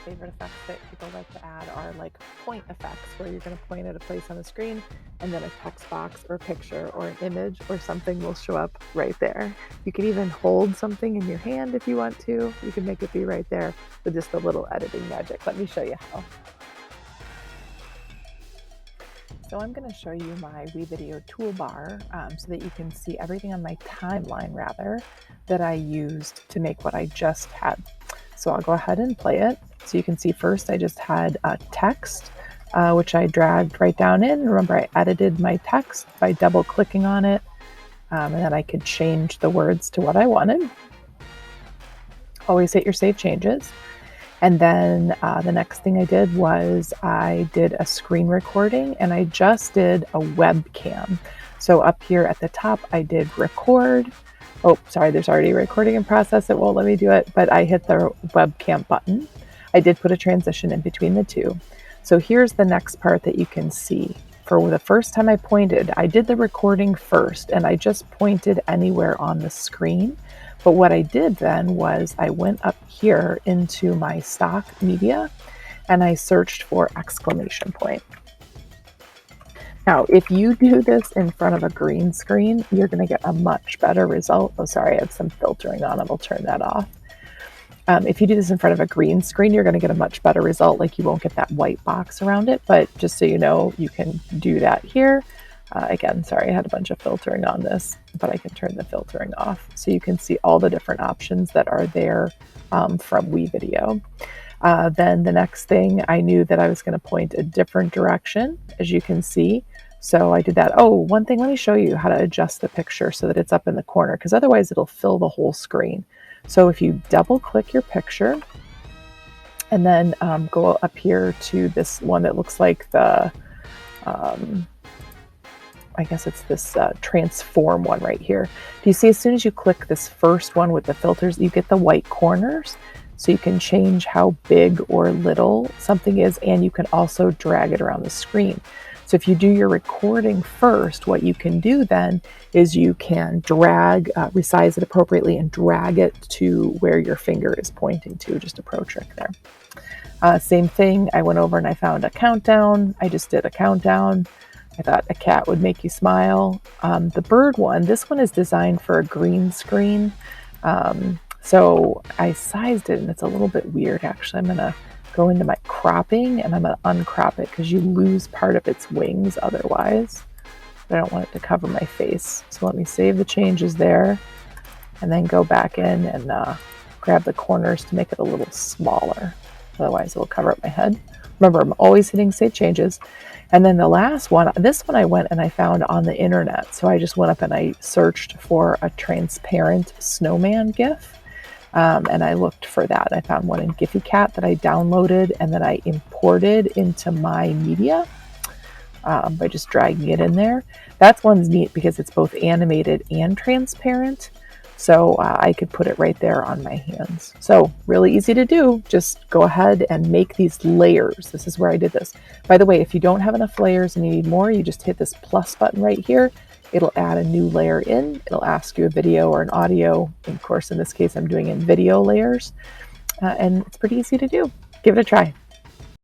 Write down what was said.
favorite effects that people like to add are like point effects, where you're going to point at a place on the screen and then a text box or picture or an image or something will show up right there. You can even hold something in your hand if you want to. You can make it be right there with just a little editing magic. Let me show you how. So I'm going to show you my WeVideo toolbar so that you can see everything on my timeline that I used to make what I just had. So I'll go ahead and play it. So you can see first I just had a text, which I dragged right down in. Remember, I edited my text by double clicking on it, and then I could change the words to what I wanted. Always hit your save changes. And then the next thing I did was I did a screen recording, and I just did a webcam. So up here at the top, I did record. Oh, sorry, there's already a recording in process. It won't let me do it, but I hit the webcam button. I did put a transition in between the two. So here's the next part that you can see. For the first time I pointed, I did the recording first, and I just pointed anywhere on the screen. But what I did then was I went up here into my stock media and I searched for exclamation point. Now, if you do this in front of a green screen, you're going to get a much better result. Oh, sorry, I had some filtering on. I will turn that off. If you do this in front of a green screen, you're going to get a much better result. Like, you won't get that white box around it. But just so you know, you can do that here. Again, sorry, I had a bunch of filtering on this, but I can turn the filtering off so you can see all the different options that are there from WeVideo. Then the next thing, I knew that I was going to point a different direction, as you can see. So I did that. Oh, one thing, let me show you how to adjust the picture so that it's up in the corner, because otherwise it'll fill the whole screen. So if you double click your picture and then go up here to this one that looks like the I guess it's this transform one right here. Do you see, as soon as you click this first one with the filters, you get the white corners, so you can change how big or little something is, and you can also drag it around the screen. So if you do your recording first, what you can do then is you can drag, resize it appropriately and drag it to where your finger is pointing to. Just a pro trick there. Same thing, I went over and I found a countdown. I just did a countdown. I thought a cat would make you smile. The bird one, this one is designed for a green screen. So I sized it, and it's a little bit weird, actually. I'm going to go into my cropping, and I'm going to uncrop it because you lose part of its wings otherwise. But I don't want it to cover my face. So let me save the changes there, and then go back in and grab the corners to make it a little smaller. Otherwise, it will cover up my head. Remember, I'm always hitting save changes. And then the last one, this one I went and I found on the internet. So I just went up and I searched for a transparent snowman GIF. And I looked for that. I found one in Giphy Cat that I downloaded and then I imported into my media by just dragging it in there. That one's neat because it's both animated and transparent. So I could put it right there on my hands. So really easy to do. Just go ahead and make these layers. This is where I did this. By the way, if you don't have enough layers and you need more, you just hit this plus button right here. It'll add a new layer in. It'll ask you a video or an audio. Of course, in this case, I'm doing in video layers. And it's pretty easy to do. Give it a try.